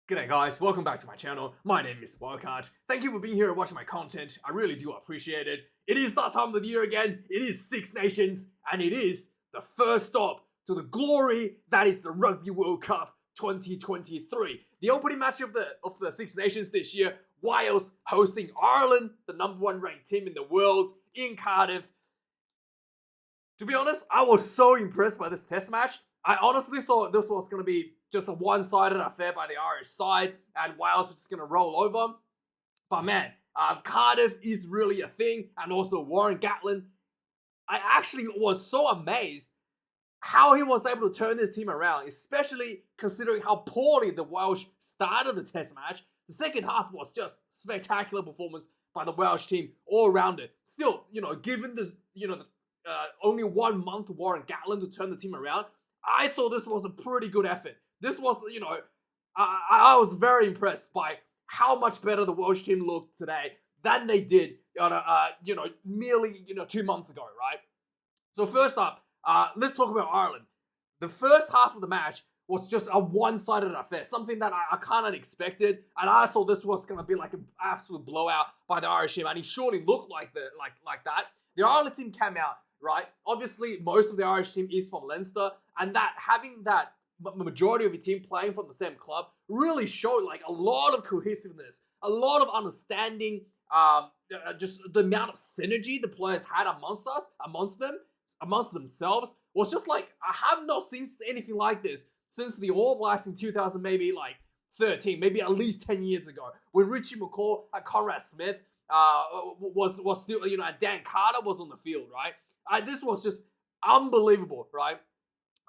G'day guys, welcome back to my channel. My name is Wildkard. Thank you for being here and watching my content. I really do appreciate it. It is that time of the year again. It is Six Nations, and it is the first stop to the glory that is the Rugby World Cup 2023. The opening match of the Six Nations this year, Wales hosting Ireland, the #1 ranked team in the world, in Cardiff. To be honest, I was so impressed by this test match. I honestly thought this was going to be just a one-sided affair by the Irish side, and Wales was just going to roll over. But man, Cardiff is really a thing, and also Warren Gatland. I actually was so amazed how he was able to turn this team around, especially considering how poorly the Welsh started the test match. The second half was just spectacular performance by the Welsh team all around it. Still, given this, only 1 month Warren Gatland to turn the team around, I thought this was a pretty good effort. This was, I was very impressed by how much better the Welsh team looked today than they did, merely, 2 months ago, right? So first up, let's talk about Ireland. The first half of the match was just a one-sided affair, something that I kind of expected, and I thought this was going to be like an absolute blowout by the Irish team, and it surely looked like that. The Ireland team came out, right? Obviously, most of the Irish team is from Leinster, and that having that majority of your team playing from the same club really showed like a lot of cohesiveness, a lot of understanding, just the amount of synergy the players had amongst themselves was just like, I have not seen anything like this since the All Blacks in 2000, maybe like 13, maybe at least 10 years ago, when Richie McCaw and Conrad Smith was still, and Dan Carter was on the field, right? This was just unbelievable, right?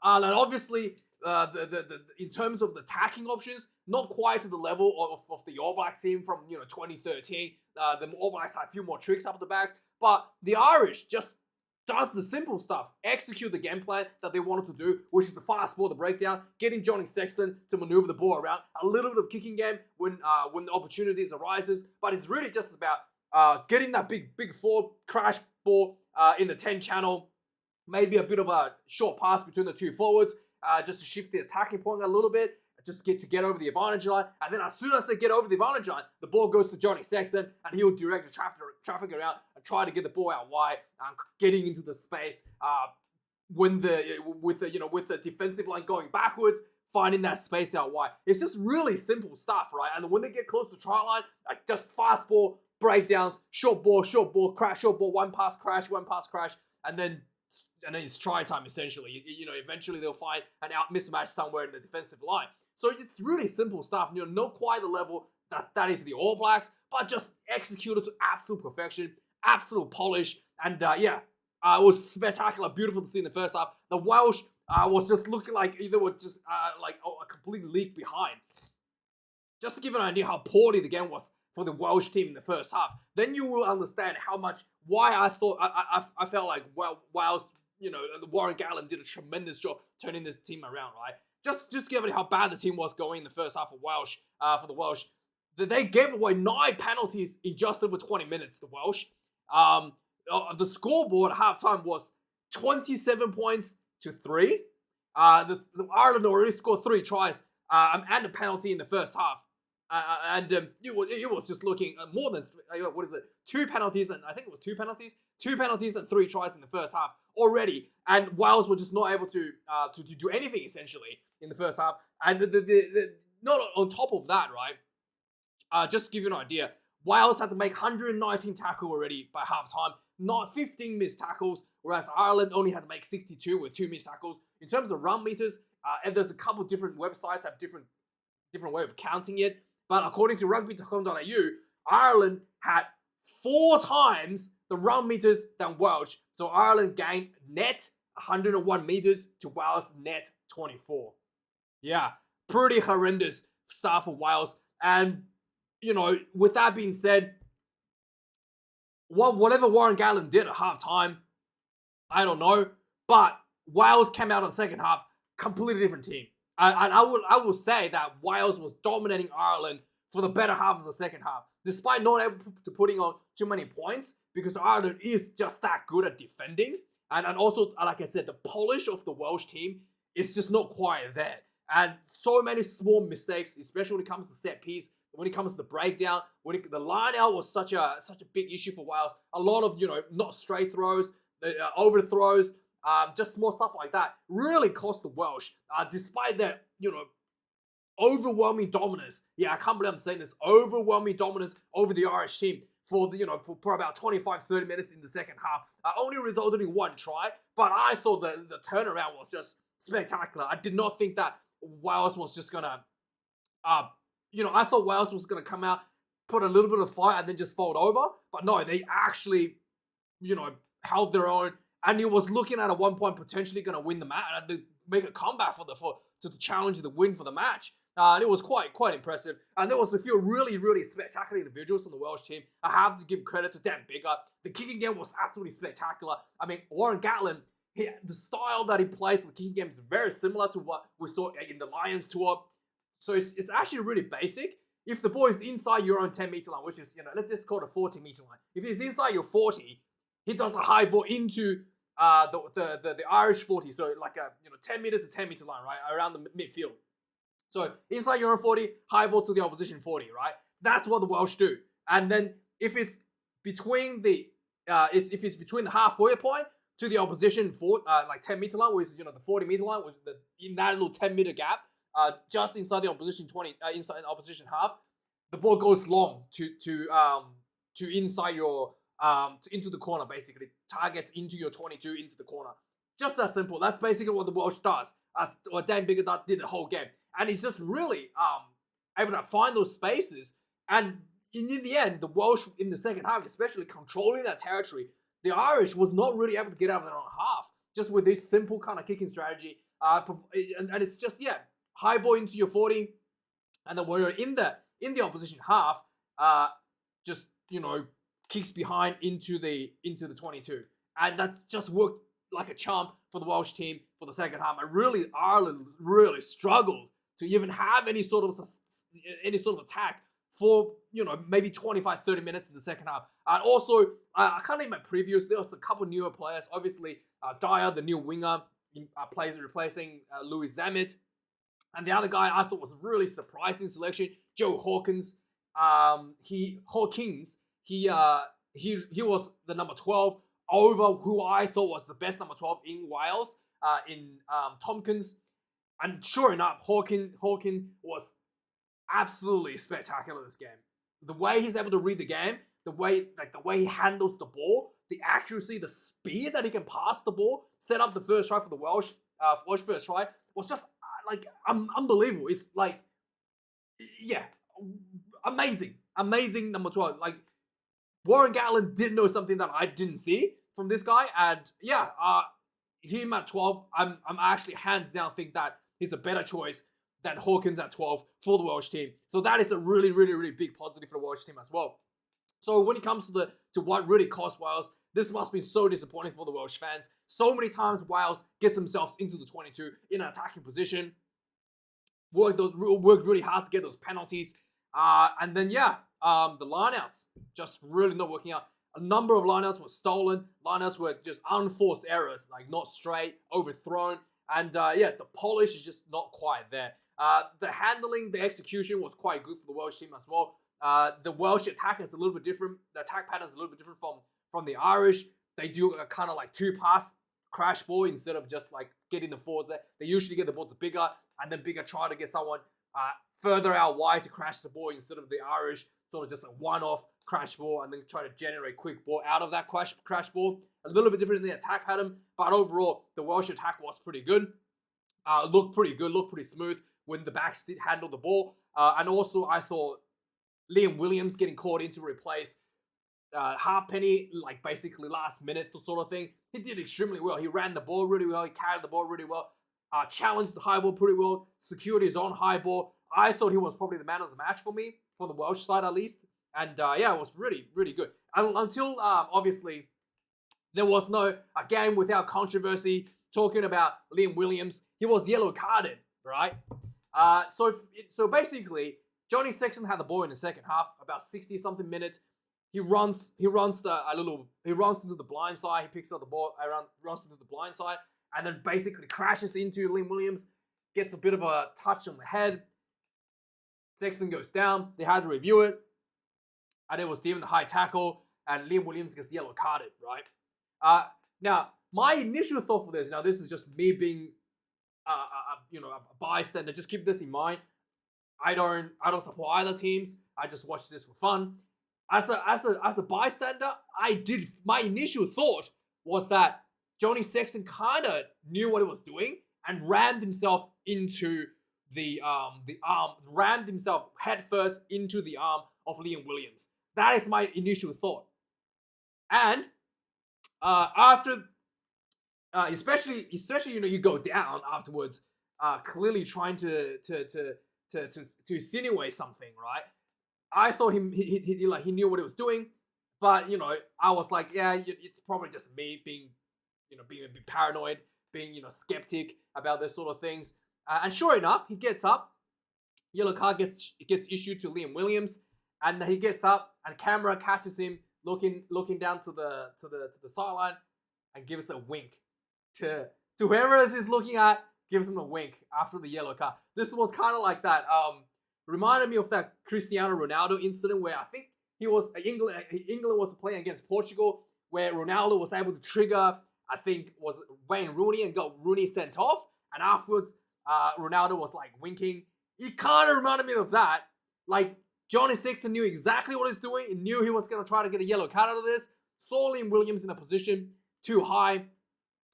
And obviously, in terms of the attacking options, not quite to the level of the All Blacks team from 2013. The All Blacks had a few more tricks up the backs, but the Irish just does the simple stuff, execute the game plan that they wanted to do, which is the fast ball, the breakdown, getting Johnny Sexton to maneuver the ball around, a little bit of kicking game when the opportunities arises, but it's really just about getting that big forward crash ball in the 10 channel, maybe a bit of a short pass between the two forwards, just to shift the attacking point a little bit, just get over the advantage line, and then as soon as they get over the advantage line, the ball goes to Johnny Sexton, and he'll direct the traffic around and try to get the ball out wide, getting into the space with the defensive line going backwards, finding that space out wide. It's just really simple stuff, right? And when they get close to try line, like just fast ball, breakdowns, short ball, crash, short ball, one pass, crash, and then it's try time essentially. Eventually they'll find an out mismatch somewhere in the defensive line. So it's really simple stuff. Not quite the level that is the All Blacks, but just executed to absolute perfection, absolute polish, and it was spectacular, beautiful to see in the first half. The Welsh was just looking like either were just a complete league behind. Just to give an idea how poorly the game was for the Welsh team in the first half, then you will understand why I thought I felt like Wales, Warren Gatland did a tremendous job turning this team around, right? Just given how bad the team was going in the first half of for the Welsh, they gave away 9 penalties in just over 20 minutes. The Welsh, the scoreboard at halftime was 27 points to 3. The Ireland already scored 3 tries and a penalty in the first half. It was just looking more than 2 penalties, and I think it was 2 penalties, 2 penalties and 3 tries in the first half already, and Wales were just not able to do anything essentially in the first half. And not on top of that, right? Just to give you an idea, Wales had to make 119 tackles already by halftime, not 15 missed tackles, whereas Ireland only had to make 62 with 2 missed tackles. In terms of run meters, and there's a couple different websites have different way of counting it. But according to rugby.com.au, Ireland had 4 times the run meters than Welsh. So Ireland gained net 101 meters to Wales net 24. Yeah, pretty horrendous stuff for Wales. And, with that being said, whatever Warren Gatland did at halftime, I don't know. But Wales came out in the second half, completely different team. And I will say that Wales was dominating Ireland for the better half of the second half, despite not able to putting on too many points, because Ireland is just that good at defending. And also, like I said, the polish of the Welsh team is just not quite there. And so many small mistakes, especially when it comes to set piece, when it comes to the breakdown, the line out was such a big issue for Wales. A lot of not straight throws, overthrows, just small stuff like that really cost the Welsh. Despite their overwhelming dominance. Yeah, I can't believe I'm saying this. Overwhelming dominance over the Irish team for about 25, 30 minutes in the second half. Only resulted in one try, but I thought the turnaround was just spectacular. I did not think that Wales was just gonna, I thought Wales was gonna come out, put a little bit of fight, and then just fold over. But no, they actually, held their own, and it was looking at one point potentially gonna win the match and make a comeback to challenge the win for the match. And it was quite impressive. And there was a few really, really spectacular individuals on the Welsh team. I have to give credit to Dan Biggar. The kicking game was absolutely spectacular. I mean, Warren Gatland, the style that he plays in the kicking game is very similar to what we saw in the Lions tour. So it's actually really basic. If the ball is inside your own 10-meter line, which is, let's just call it a 40-meter line. If he's inside your 40, he does a high ball into the Irish 40. So like a 10 meters to 10-meter line, right? Around the midfield. So inside your own 40, high ball to the opposition 40, right? That's what the Welsh do. And then if it's between the halfway point to the opposition 10-meter line, which is the 40-meter line, which in that little 10-meter gap, just inside the opposition inside the opposition half, the ball goes long to inside your into the corner, basically targets into your 22 into the corner. Just that simple. That's basically what the Welsh does. What Dan Biggar did the whole game. And he's just really able to find those spaces. And in the end, the Welsh in the second half, especially controlling that territory, the Irish was not really able to get out of their own half. Just with this simple kind of kicking strategy. And it's just, high ball into your 40. And then when you're in the opposition half, kicks behind into the 22. And that's just worked like a charm for the Welsh team for the second half. And really, Ireland really struggled to even have any sort of attack for maybe 25, 30 minutes in the second half. And also, I can't name my previews. There was a couple newer players. Obviously, Dyer, the new winger, plays replacing Louis Zammit. And the other guy I thought was a really surprising selection, Joe Hawkins. He was the number 12 over who I thought was the best number 12 in Wales, in Tompkins. And sure enough, Hawkins was absolutely spectacular this game. The way he's able to read the game, the way he handles the ball, the accuracy, the speed that he can pass the ball, set up the first try for the Welsh first try, was just unbelievable. It's amazing number 12. Warren Gatland did know something that I didn't see from this guy, and him at 12, I'm actually hands down think that he's a better choice than Hawkins at 12 for the Welsh team. So that is a really, really, really big positive for the Welsh team as well. So when it comes to what really cost Wales, this must be so disappointing for the Welsh fans. So many times Wales gets themselves into the 22 in an attacking position, worked really hard to get those penalties, and then the lineouts just really not working out. A number of lineouts were stolen. Lineouts were just unforced errors, not straight, overthrown. And the polish is just not quite there. The handling, the execution was quite good for the Welsh team as well. The Welsh attack is a little bit different. The attack pattern is a little bit different from the Irish. They do a kind of two-pass crash ball instead of just getting the forwards there. They usually get the ball to Biggar, and then Biggar try to get someone further out wide to crash the ball instead of the Irish sort of just a one-off crash ball and then try to generate quick ball out of that crash ball. A little bit different in the attack pattern, but overall, the Welsh attack was pretty good. Looked pretty good, looked pretty smooth when the backs did handle the ball. And also, I thought Liam Williams getting called in to replace Halfpenny, basically last minute sort of thing. He did extremely well. He ran the ball really well. He carried the ball really well. Challenged the high ball pretty well. Secured his own high ball. I thought he was probably the man of the match for me, for the Welsh side at least. And it was really, really good. Until, obviously, there was a game without controversy. Talking about Liam Williams, he was yellow carded, right? So basically, Johnny Sexton had the ball in the second half, about 60-something minutes. He runs into the blind side. He picks up the ball runs into the blind side, and then basically crashes into Liam Williams. gets a bit of a touch on the head. Sexton goes down. They had to review it. And it was given the high tackle. And Liam Williams gets yellow carded, right? Now, my initial thought for this, now this is just me being a bystander. Just keep this in mind. I don't support either teams. I just watch this for fun. As a bystander, my initial thought was that Johnny Sexton kind of knew what he was doing and rammed himself into the arm, rammed himself headfirst into the arm of Liam Williams. That is my initial thought. And after, especially you go down afterwards, clearly trying to insinuate something, right? I thought he knew what he was doing, but I was like, yeah, it's probably just me being a bit paranoid, being skeptic about this sort of things. And sure enough, he gets up. Yellow card gets issued to Liam Williams, and he gets up, and camera catches him looking down to the sideline, and gives a wink to whoever he's looking at. Gives him a wink after the yellow card. This was kind of like that. Reminded me of that Cristiano Ronaldo incident where I think England was playing against Portugal, where Ronaldo was able to trigger, I think was Wayne Rooney, and got Rooney sent off, and afterwards Ronaldo was like winking. He kind of reminded me of that. Like Johnny Sexton knew exactly what he's doing. He knew he was going to try to get a yellow card out of this. Saw Liam Williams in a position too high,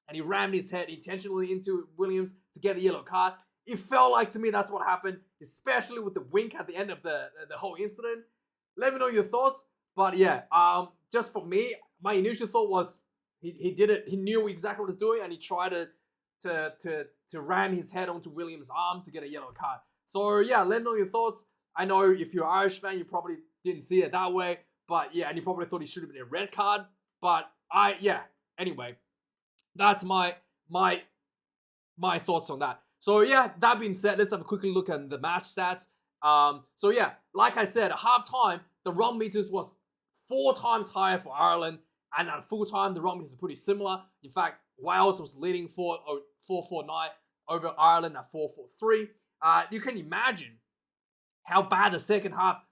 and he rammed his head intentionally into Williams to get the yellow card. It felt like to me that's what happened, especially with the wink at the end of the whole incident. Let me know your thoughts. But yeah, just for me, my initial thought was he did it. He knew exactly what he was doing, and he tried to ram his head onto Williams' arm to get a yellow card. So yeah, let me know your thoughts. I know if you're an Irish fan, you probably didn't see it that way. But yeah, and you probably thought he should have been a red card. But anyway, that's my thoughts on that. So yeah, that being said, let's have a quick look at the match stats. So yeah, like I said, at halftime, the run meters was 4 times higher for Ireland, and at full time, the run meters are pretty similar. In fact, Wales was leading 449 over Ireland at 443. You can imagine how bad the second half,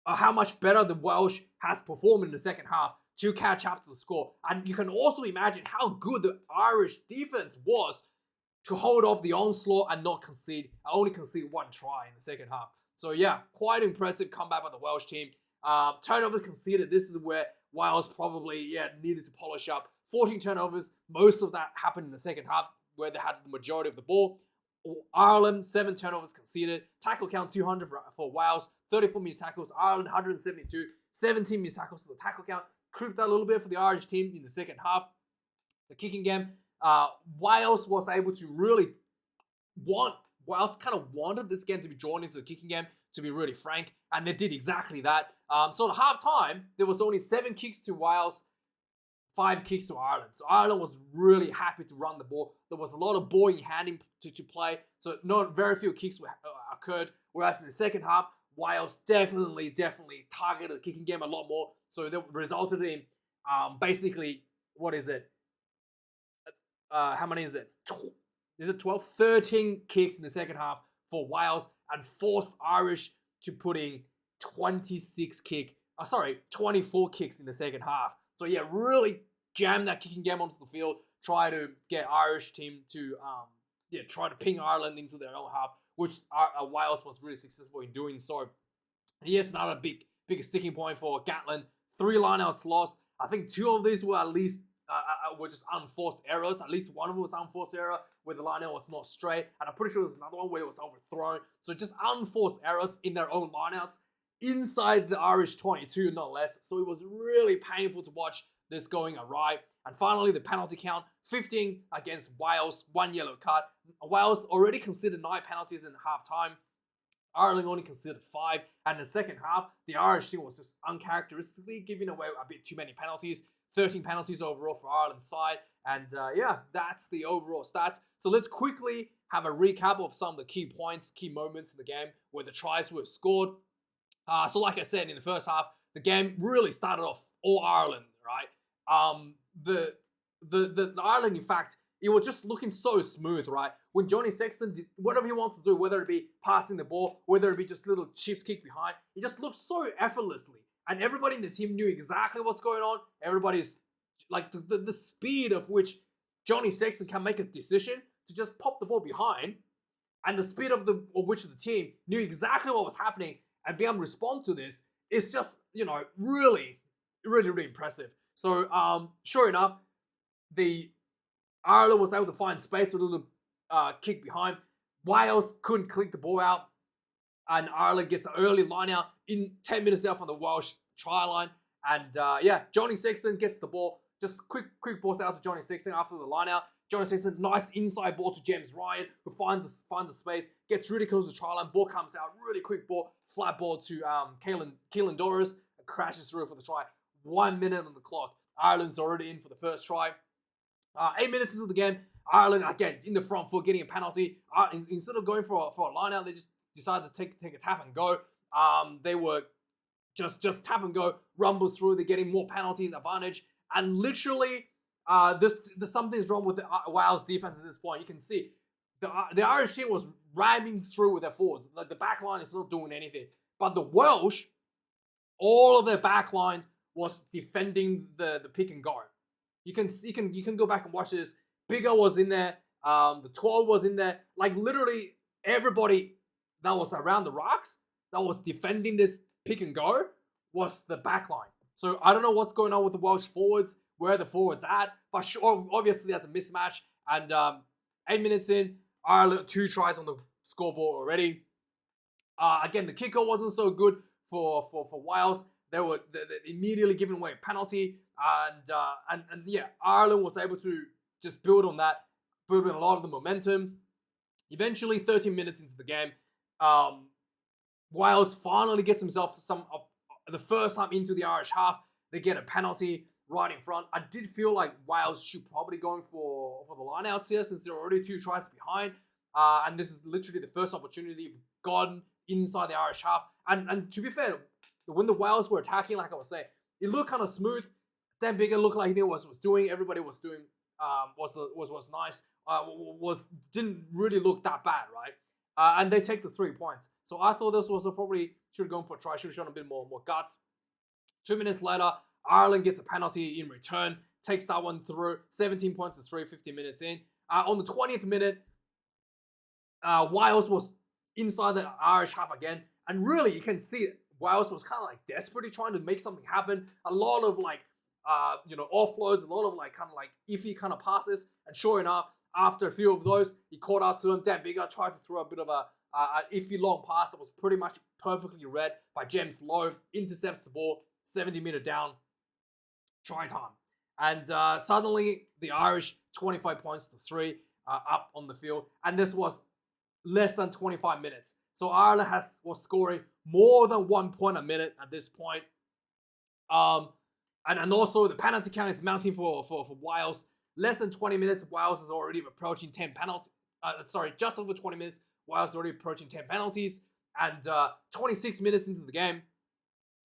how much better the Welsh has performed in the second half to catch up to the score. And you can also imagine how good the Irish defense was to hold off the onslaught and not concede. I only conceded 1 try in the second half. So yeah, quite impressive comeback by the Welsh team. Turnovers conceded. This is where Wales probably needed to polish up. 14 turnovers. Most of that happened in the second half where they had the majority of the ball. Ireland, 7 turnovers conceded. Tackle count 200 for Wales. 34 missed tackles. Ireland 172. 17 missed tackles for the tackle count. Creeped out a little bit for the Irish team in the second half. The kicking game. Wales was able to really Wales kind of wanted this game to be drawn into the kicking game, to be really frank, and they did exactly that. So at halftime, there was only 7 kicks to Wales, 5 kicks to Ireland. So Ireland was really happy to run the ball. There was a lot of ball in handing to play, so very few kicks occurred. Whereas in the second half, Wales definitely targeted the kicking game a lot more. So that resulted in basically, what is it? How many is it? Is it 12? 13 kicks in the second half for Wales, and forced Irish to put in 24 kicks in the second half. So yeah, really jam that kicking game onto the field, try to get Irish team to try to ping Ireland into their own half, which Wales was really successful in doing so. Here's another big sticking point for Gatland. 3 lineouts lost. I think 2 of these were at least were just unforced errors. At least one of them was unforced error where the lineout was not straight, and I'm pretty sure there's another one where it was overthrown. So just unforced errors in their own lineouts inside the Irish 22, not less. So it was really painful to watch this going awry. And finally, the penalty count, 15 against Wales, 1 yellow card. Wales already considered 9 penalties in halftime. Ireland only considered 5. And in the second half, the Irish team was just uncharacteristically giving away a bit too many penalties. 13 penalties overall for Ireland's side. And that's the overall stats. So let's quickly have a recap of some of the key points, key moments in the game where the tries were scored. So like I said, in the first half, the game really started off all Ireland, right? The Ireland, in fact, it was just looking so smooth, right? When Johnny Sexton did whatever he wants to do, whether it be passing the ball, whether it be just little chips kick behind, it just looked so effortlessly. And everybody in the team knew exactly what's going on. Everybody's like the speed of which Johnny Sexton can make a decision to just pop the ball behind, and the speed of which the team knew exactly what was happening and be able to respond to this is just, really, really, really impressive. So, sure enough, the Ireland was able to find space with a little kick behind. Wales couldn't click the ball out, and Ireland gets an early line out in 10 minutes out from the Welsh try line. And Johnny Sexton gets the ball. Just quick balls out to Johnny Sexton after the line out. Johnny Sexton, nice inside ball to James Ryan, who finds a space, gets really close to the try line. Ball comes out, really quick ball, flat ball to Keelan Doris, crashes through for the try. 1 minute on the clock. Ireland's already in for the first try. 8 minutes into the game, Ireland again in the front foot, getting a penalty. Instead of going for a line out, they just decided to take a tap and go. They were just tap and go, rumbles through. They're getting more penalties, advantage, and literally, there's something's wrong with the Wales defense at this point. You can see the Irish team was ramming through with their forwards. Like the back line is not doing anything, but the Welsh, all of their back lines was defending the pick and go. You can go back and watch this. Bigger was in there. The 12 was in there. Like literally everybody that was around the rocks that was defending this pick and go was the back line. So I don't know what's going on with the Welsh forwards, where the forwards at, but sure, obviously that's a mismatch. And 8 minutes in, Ireland 2 tries on the scoreboard already. Again, the kicker wasn't so good for Wales. They were immediately giving away a penalty, and Ireland was able to just build on that, build on a lot of the momentum. Eventually, 13 minutes into the game, Wales finally gets himself the first time into the Irish half. They get a penalty right in front. I did feel like Wales should probably go for the lineouts here, since they're already 2 tries behind, and this is literally the first opportunity you've gotten inside the Irish half. And to be fair, when the Wales were attacking, like I was saying, it looked kind of smooth. Dan Biggar looked like he knew what was doing. Everybody was doing was nice. Didn't really look that bad, right? And they take the 3 points. So I thought this was probably should have gone for a try. Should have shown a bit more guts. 2 minutes later, Ireland gets a penalty in return. Takes that one through. 17 points to 3. 15 minutes in. On the 20th minute, Wales was inside the Irish half again, and really you can see Wales was kind of like desperately trying to make something happen. A lot of offloads, a lot of kind of iffy kind of passes. And sure enough, after a few of those, he caught up to him. Dan Biggar tried to throw a bit of an iffy long pass that was pretty much perfectly read by James Lowe. Intercepts the ball, 70-meter down, try time. And suddenly the Irish 25 points to 3 up on the field. And this was less than 25 minutes. So Ireland was scoring more than 1 point a minute at this point. And also the penalty count is mounting for Wales. Less than 20 minutes, Wales is already approaching 10 penalties. Just over 20 minutes, Wales is already approaching 10 penalties. And 26 minutes into the game,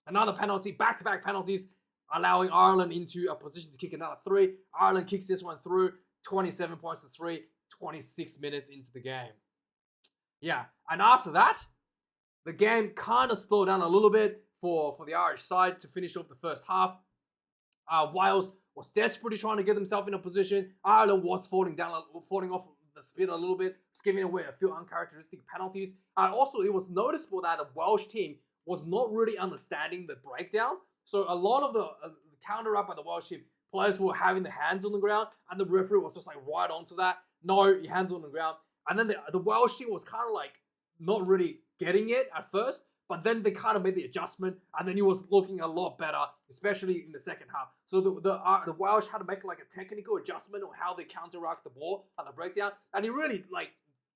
another penalty, back-to-back penalties, allowing Ireland into a position to kick another 3. Ireland kicks this one through, 27 points to 3, 26 minutes into the game. Yeah, and after that, the game kind of slowed down a little bit for the Irish side to finish off the first half. Wales was desperately trying to get themselves in a position. Ireland was falling off the speed a little bit, giving away a few uncharacteristic penalties. And also, it was noticeable that the Welsh team was not really understanding the breakdown. So a lot of the counter up by the Welsh team, players were having their hands on the ground, and the referee was just right onto that. No, your hands on the ground. And then the Welsh team was kind of not really getting it at first, but then they kind of made the adjustment, and then he was looking a lot better, especially in the second half. So the Welsh had to make a technical adjustment on how they counteract the ball and the breakdown, and he really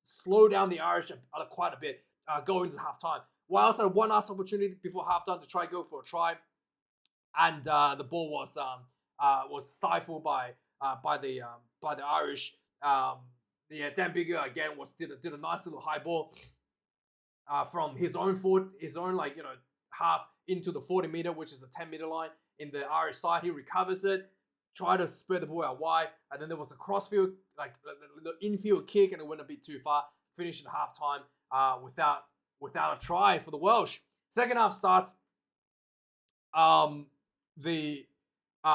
slowed down the Irish quite a bit going into halftime. Wales had one last opportunity before halftime to go for a try, and the ball was stifled by the Irish. Dan Biggar again did a nice little high ball from his own foot, half into the 40-meter, which is the 10-meter line in the Irish side. He recovers it, try to spread the ball out wide, and then there was a crossfield, like the infield kick, and it went a bit too far. Finished at halftime without a try for the Welsh. Second half starts. The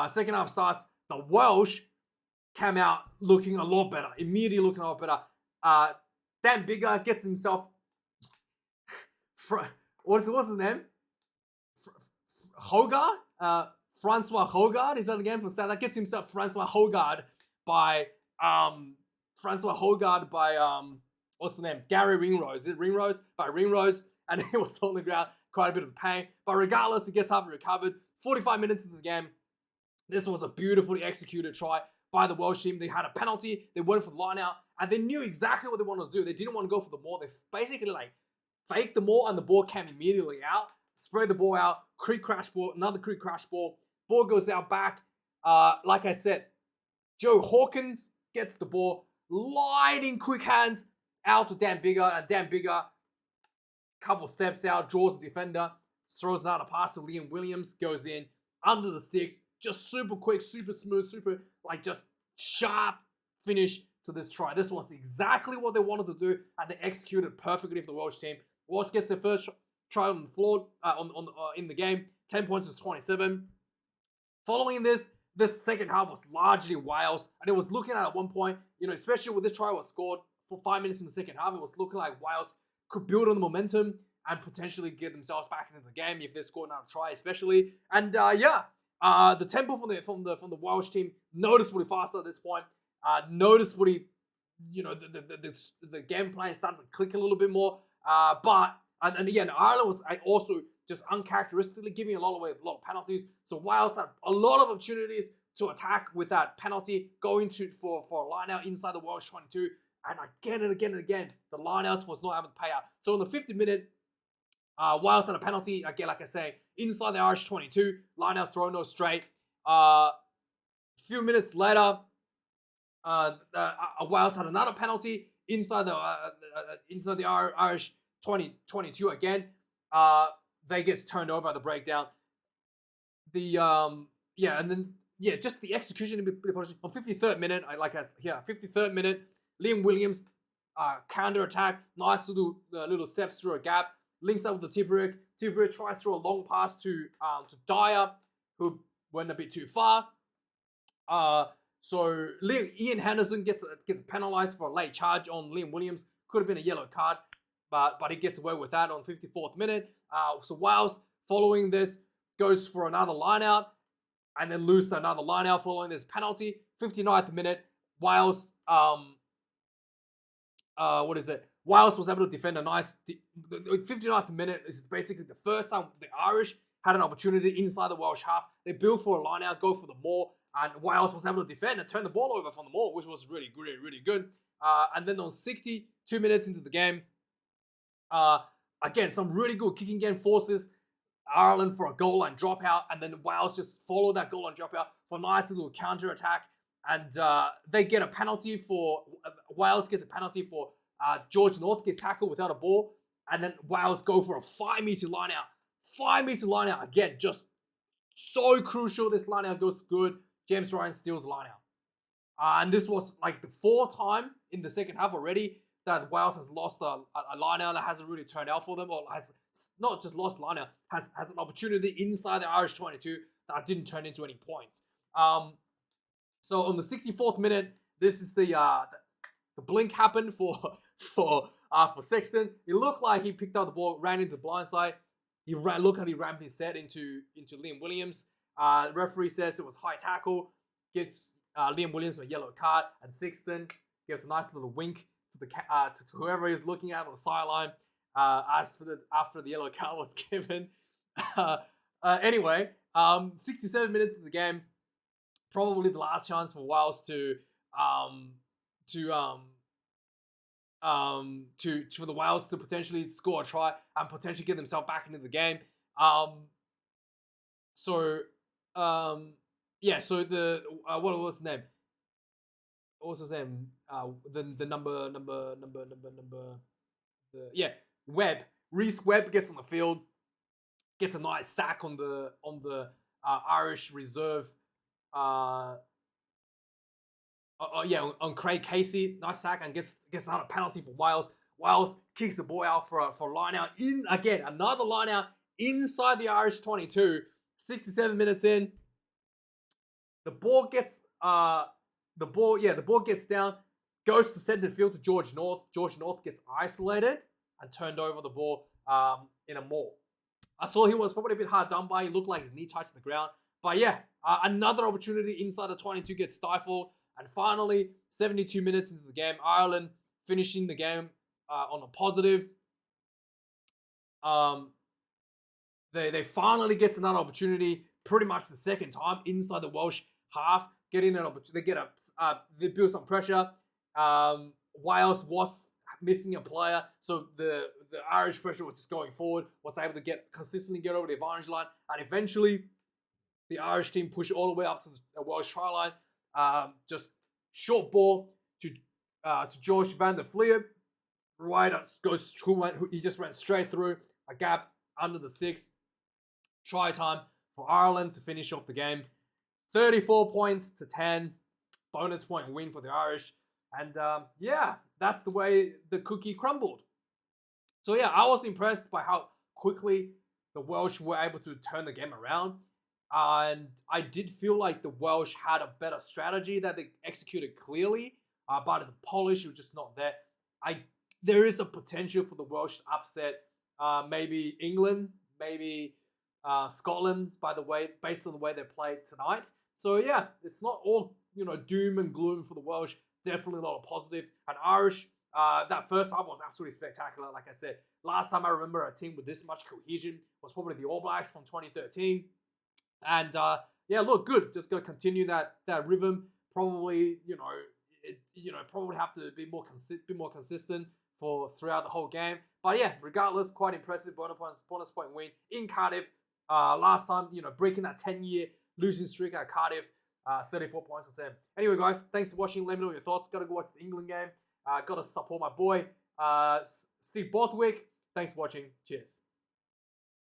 second half starts. The Welsh came out looking a lot better. Immediately looking a lot better. Dan Biggar gets himself. What's his name? Hogard? Francois Hogard, is that again for Salah? Gets himself Francois Hogard by what's the name? Gary Ringrose. Is it Ringrose? By Ringrose, and he was on the ground, quite a bit of pain. But regardless, he gets half recovered. 45 minutes into the game, this was a beautifully executed try by the Welsh team. They had a penalty, they went for the line out, and they knew exactly what they wanted to do. They didn't want to go for the maul. They basically faked the maul, and the ball came immediately out. Spread the ball out, quick crash ball, another quick crash ball. Ball goes out back. Like I said, Joe Hawkins gets the ball, lighting quick hands out to Dan Biggar, and Dan Biggar, couple steps out, draws the defender, throws another pass to Liam Williams, goes in under the sticks, just super quick, super smooth, super just sharp finish to this try. This was exactly what they wanted to do, and they executed perfectly for the Welsh team. Welsh gets their first try on the floor in the game. 10 points is 27. Following this second half was largely Wales, and it was looking at one point, especially when this try was scored for 5 minutes in the second half, it was looking like Wales could build on the momentum and potentially get themselves back into the game if they scored another try, especially. And the tempo from the Welsh team noticeably faster at this point. Noticeably, the game plan started to click a little bit more. And again, Ireland was also just uncharacteristically giving a lot of penalties. So Wales had a lot of opportunities to attack with that penalty, going for a line out inside the Welsh 22. And again and again and again, the line outs was not able to pay out. So in the 50th minute, Wales had a penalty, again, like I say, inside the Irish 22. Line out throw, no straight. A few minutes later, Wales had another penalty inside the Irish 22 again. They gets turned over at the breakdown. Just the execution on 53rd minute. 53rd minute, Liam Williams counter attack, nice little steps through a gap, links up with the Tipuric. Tipuric tries through a long pass to Dyer, who went a bit too far. So Ian Henderson gets penalized for a late charge on Liam Williams. Could have been a yellow card, but he gets away with that on 54th minute. So Wales, following this, goes for another line out and then lose another line out following this penalty. 59th minute, Wales, Wales was able to defend a nice. The 59th minute is basically the first time the Irish had an opportunity inside the Welsh half. They built for a line out, go for the maul, and Wales was able to defend and turn the ball over from the maul, which was really, really, really good. And then on 62 minutes into the game, again, some really good kicking game forces Ireland for a goal line dropout, and then Wales just followed that goal line dropout for a nice little counter attack, and they get a penalty for Wales gets a penalty for George North gets tackled without a ball, and then Wales go for a 5-meter line out. 5-meter line out again, just so crucial. This line out goes good. James Ryan steals the line out, and this was like the 4th time in the second half already that Wales has lost a line out that hasn't really turned out for them, or has not just lost line out, has an opportunity inside the Irish 22 that didn't turn into any points. So on the 64th minute, this is the blink happened for Sexton. It looked like he picked up the ball, ran into the blind side. He rammed his set into Liam Williams. The referee says it was high tackle, gives Liam Williams a yellow card, and Sexton gives a nice little wink to whoever is looking at on the sideline. After the yellow card was given. Anyway, 67 minutes of the game, probably the last chance for Wales for the Wales to potentially score a try and potentially get themselves back into the game. So the what was his name? What was his name? Webb. Reece Webb gets on the field, gets a nice sack on the Irish reserve on Craig Casey, nice sack and gets another penalty for Wales. Wales kicks the ball out for a line out in again, another line out inside the Irish 22. 67 minutes in, the ball gets the ball gets down, goes to center field to George North. George North gets isolated and turned over the ball in a maul. I thought he was probably a bit hard done by. He looked like his knee touched the ground. But yeah, another opportunity inside the 22 gets stifled. And finally, 72 minutes into the game, Ireland finishing the game on a positive. They finally gets another opportunity, pretty much the second time inside the Welsh half, getting an opportunity. They build some pressure. Wales was missing a player, so the Irish pressure was just going forward. Was able to consistently get over the advantage line, and eventually the Irish team pushed all the way up to the Welsh try line. Just short ball to George van der Vliet. Right, goes through. He just ran straight through a gap under the sticks. Try time for Ireland to finish off the game. 34 points to 10. Bonus point win for the Irish. And yeah, that's the way the cookie crumbled. So yeah, I was impressed by how quickly the Welsh were able to turn the game around. And I did feel like the Welsh had a better strategy that they executed clearly. But the polish was just not there. There is a potential for the Welsh to upset maybe England, maybe Scotland, based on the way they played tonight. So yeah, it's not all doom and gloom for the Welsh. Definitely a lot of positive. And Irish, that first half was absolutely spectacular. Like I said, last time I remember a team with this much cohesion was probably the All Blacks from 2013. And yeah, look good. Just gonna continue that rhythm. Probably probably have to be more consistent throughout the whole game. But yeah, regardless, quite impressive bonus point win in Cardiff. Last time, breaking that 10-year losing streak at Cardiff. 34 points to 10. Anyway, guys, thanks for watching. Let me know your thoughts. Got to go watch the England game. Got to support my boy, Steve Borthwick. Thanks for watching. Cheers.